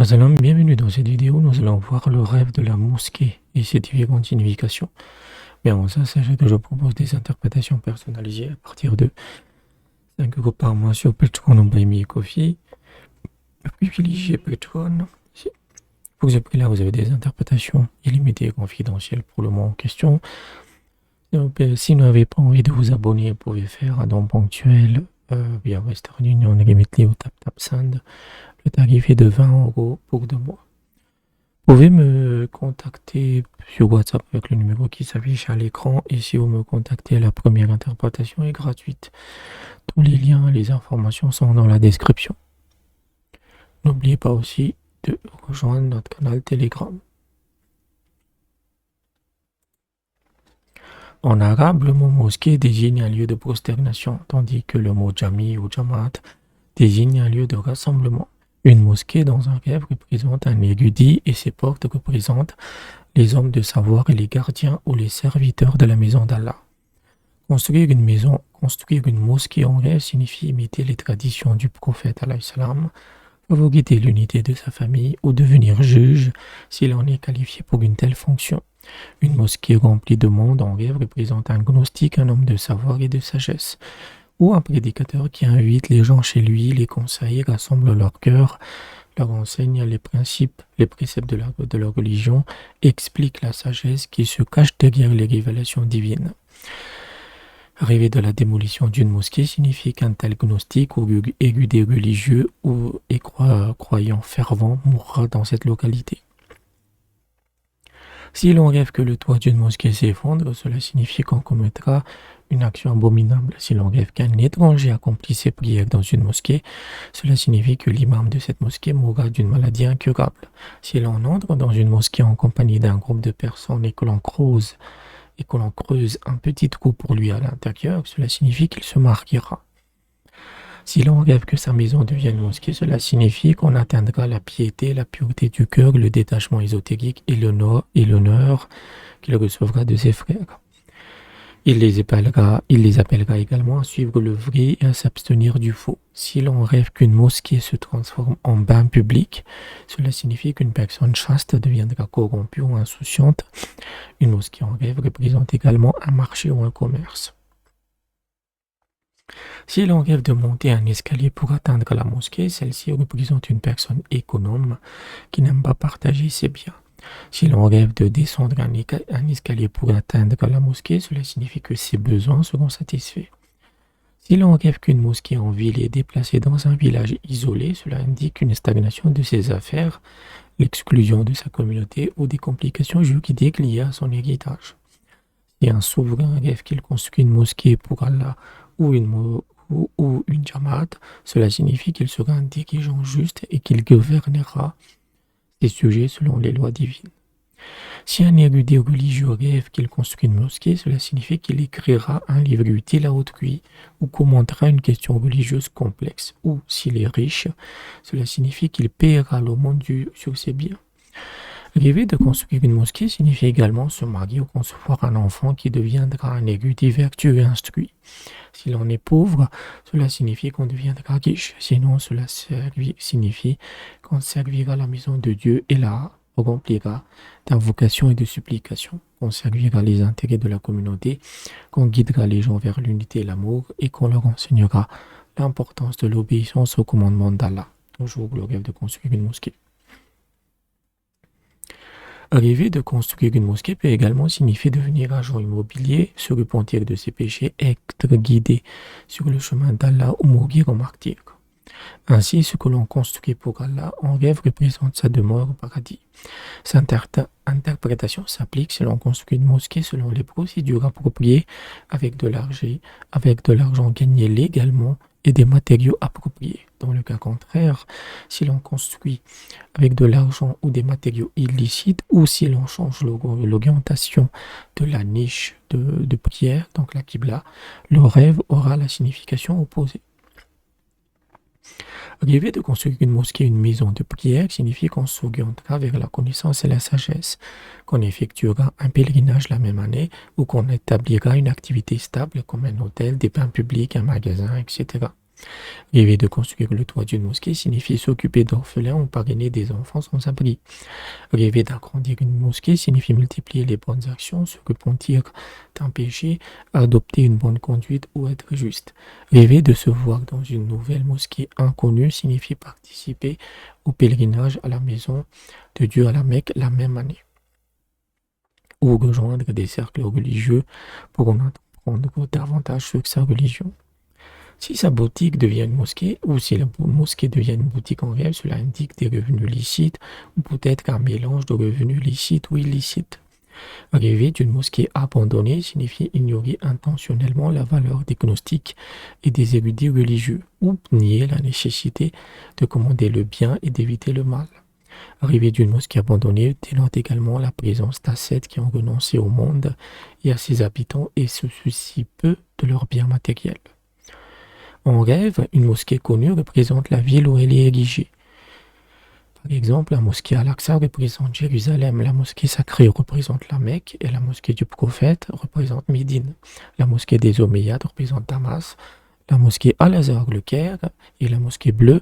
Salam, bienvenue dans cette vidéo. Nous allons voir le rêve de la mosquée et ses différentes significations. Mais avant ça, sachez que je propose des interprétations personnalisées à partir de 5 euros par mois sur Patreon ou Buy Me a Coffee. Privilégiez Patreon. Pour ce prix-là, vous avez des interprétations illimitées et confidentielles pour le mois en question. Donc, si vous n'avez pas envie de vous abonner, vous pouvez faire un don ponctuel via Western Union, Remitly ou TapTapSend. Le tarif est de 20 euros pour 2 mois. Vous pouvez me contacter sur WhatsApp avec le numéro qui s'affiche à l'écran, et si vous me contactez, la première interprétation est gratuite. Tous les liens, les informations sont dans la description. N'oubliez pas aussi de rejoindre notre canal Telegram. En arabe, le mot mosquée désigne un lieu de prosternation, tandis que le mot jami ou jamaat désigne un lieu de rassemblement. Une mosquée dans un rêve représente un érudit et ses portes représentent les hommes de savoir et les gardiens ou les serviteurs de la maison d'Allah. Construire une mosquée en rêve signifie imiter les traditions du prophète alayhi salam, favoriser l'unité de sa famille ou devenir juge s'il en est qualifié pour une telle fonction. Une mosquée remplie de monde en rêve représente un gnostique, un homme de savoir et de sagesse, ou un prédicateur qui invite les gens chez lui, les conseille, rassemble leur cœur, leur enseigne les principes, les préceptes de leur religion, explique la sagesse qui se cache derrière les révélations divines. Rêver de la démolition d'une mosquée signifie qu'un tel gnostique ou érudit religieux ou croyant fervent mourra dans cette localité. Si l'on rêve que le toit d'une mosquée s'effondre, cela signifie qu'on commettra une action abominable. Si l'on rêve qu'un étranger accomplit ses prières dans une mosquée, cela signifie que l'imam de cette mosquée mourra d'une maladie incurable. Si l'on entre dans une mosquée en compagnie d'un groupe de personnes et que l'on creuse un petit trou pour lui à l'intérieur, cela signifie qu'il se mariera. Si l'on rêve que sa maison devienne mosquée, cela signifie qu'on atteindra la piété, la pureté du cœur, le détachement ésotérique et l'honneur qu'il recevra de ses frères. Il les appellera également à suivre le vrai et à s'abstenir du faux. Si l'on rêve qu'une mosquée se transforme en bain public, cela signifie qu'une personne chaste deviendra corrompue ou insouciante. Une mosquée en rêve représente également un marché ou un commerce. Si l'on rêve de monter un escalier pour atteindre la mosquée, celle-ci représente une personne économe qui n'aime pas partager ses biens. Si l'on rêve de descendre un escalier pour atteindre la mosquée, cela signifie que ses besoins seront satisfaits. Si l'on rêve qu'une mosquée en ville est déplacée dans un village isolé, cela indique une stagnation de ses affaires, l'exclusion de sa communauté ou des complications juridiques liées à son héritage. Si un souverain rêve qu'il construit une mosquée pour Allah ou une jamaat, cela signifie qu'il sera un dirigeant juste et qu'il gouvernera ses sujets selon les lois divines. Si un érudit religieux rêve qu'il construit une mosquée, cela signifie qu'il écrira un livre utile à autrui ou commentera une question religieuse complexe. Ou s'il est riche, cela signifie qu'il paiera l'aumône sur ses biens. Rêver de construire une mosquée signifie également se marier ou concevoir un enfant qui deviendra un érudit vertueux et instruit. Si l'on est pauvre, cela signifie qu'on deviendra riche. Sinon, cela signifie qu'on servira la maison de Dieu et la remplira d'invocations et de supplications. On servira les intérêts de la communauté, qu'on guidera les gens vers l'unité et l'amour et qu'on leur enseignera l'importance de l'obéissance au commandement d'Allah. Toujours le rêve de construire une mosquée. Rêver de construire une mosquée peut également signifier devenir agent immobilier, se repentir de ses péchés, être guidé sur le chemin d'Allah ou mourir en martyr. Ainsi, ce que l'on construit pour Allah en rêve représente sa demeure au paradis. Cette interprétation s'applique si l'on construit une mosquée selon les procédures appropriées avec de l'argent gagné légalement et des matériaux appropriés. Dans le cas contraire, si l'on construit avec de l'argent ou des matériaux illicites, ou si l'on change l'orientation de la niche de prière, donc la Qibla, le rêve aura la signification opposée. Rêver de construire une mosquée, une maison de prière, signifie qu'on s'orientera vers la connaissance et la sagesse, qu'on effectuera un pèlerinage la même année ou qu'on établira une activité stable comme un hôtel, des bains publics, un magasin, etc. Rêver de construire le toit d'une mosquée signifie s'occuper d'orphelins ou parrainer des enfants sans abri. Rêver d'agrandir une mosquée signifie multiplier les bonnes actions, se repentir d'un péché, adopter une bonne conduite ou être juste. Rêver de se voir dans une nouvelle mosquée inconnue signifie participer au pèlerinage à la maison de Dieu à la Mecque la même année. Ou rejoindre des cercles religieux pour en apprendre davantage sur sa religion. Si sa boutique devient une mosquée, ou si la mosquée devient une boutique en rêve, cela indique des revenus licites, ou peut-être un mélange de revenus licites ou illicites. Rêver d'une mosquée abandonnée signifie ignorer intentionnellement la valeur des gnostiques et des érudits religieux, ou nier la nécessité de commander le bien et d'éviter le mal. Rêver d'une mosquée abandonnée dénote également la présence d'ascètes qui ont renoncé au monde et à ses habitants et se soucient peu de leurs biens matériels. En rêve, une mosquée connue représente la ville où elle est érigée. Par exemple, la mosquée Al-Aqsa représente Jérusalem, la mosquée sacrée représente la Mecque et la mosquée du prophète représente Médine. La mosquée des Omeyyades représente Damas, la mosquée Al-Azhar le Caire et la mosquée bleue,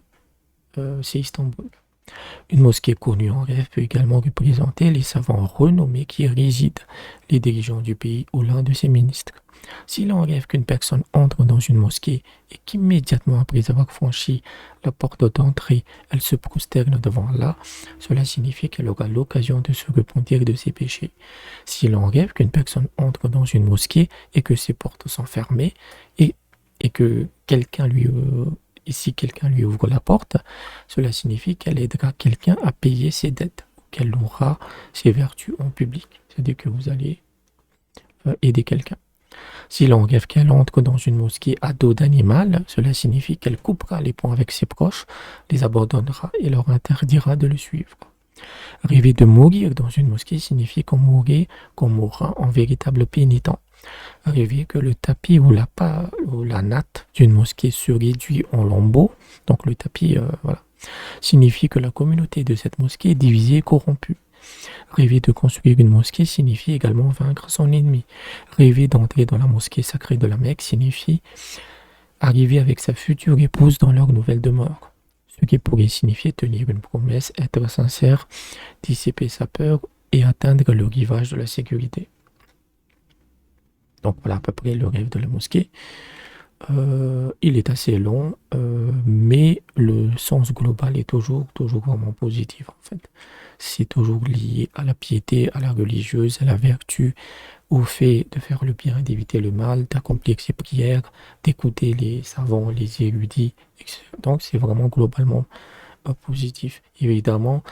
c'est Istanbul. Une mosquée connue en rêve peut également représenter les savants renommés qui y résident, les dirigeants du pays ou l'un de ses ministres. S'il en rêve qu'une personne entre dans une mosquée et qu'immédiatement après avoir franchi la porte d'entrée, elle se prosterne devant Allah, cela signifie qu'elle aura l'occasion de se repentir de ses péchés. S'il en rêve qu'une personne entre dans une mosquée et que ses portes sont fermées et que si quelqu'un lui ouvre la porte, cela signifie qu'elle aidera quelqu'un à payer ses dettes, qu'elle louera ses vertus en public. C'est-à-dire que vous allez aider quelqu'un. Si l'on rêve qu'elle entre dans une mosquée à dos d'animal, cela signifie qu'elle coupera les ponts avec ses proches, les abandonnera et leur interdira de le suivre. Rêver de mourir dans une mosquée signifie qu'on mourra en véritable pénitent. Rêver que le tapis ou la natte d'une mosquée se réduit en lambeaux, donc le tapis, signifie que la communauté de cette mosquée est divisée et corrompue. Rêver de construire une mosquée signifie également vaincre son ennemi. Rêver d'entrer dans la mosquée sacrée de la Mecque signifie arriver avec sa future épouse dans leur nouvelle demeure. Ce qui pourrait signifier tenir une promesse, être sincère, dissiper sa peur et atteindre le rivage de la sécurité. Donc voilà à peu près le rêve de la mosquée. Il est assez long, mais le sens global est toujours vraiment positif en fait. C'est toujours lié à la piété, à la religieuse, à la vertu, au fait de faire le bien, d'éviter le mal, d'accomplir ses prières, d'écouter les savants, les érudits, etc. Donc c'est vraiment globalement positif. Évidemment,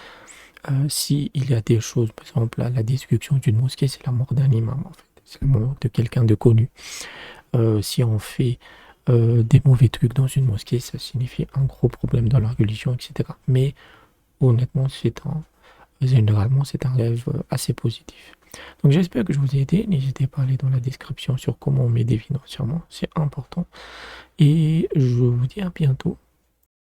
s'il y a des choses, par exemple la destruction d'une mosquée, c'est la mort d'un imam en fait. C'est la mort de quelqu'un de connu. Si on fait des mauvais trucs dans une mosquée, ça signifie un gros problème dans la religion, etc. Mais honnêtement, généralement, c'est un rêve assez positif. Donc j'espère que je vous ai aidé. N'hésitez pas à aller dans la description sur comment m'aider financièrement. C'est important. Et je vous dis à bientôt.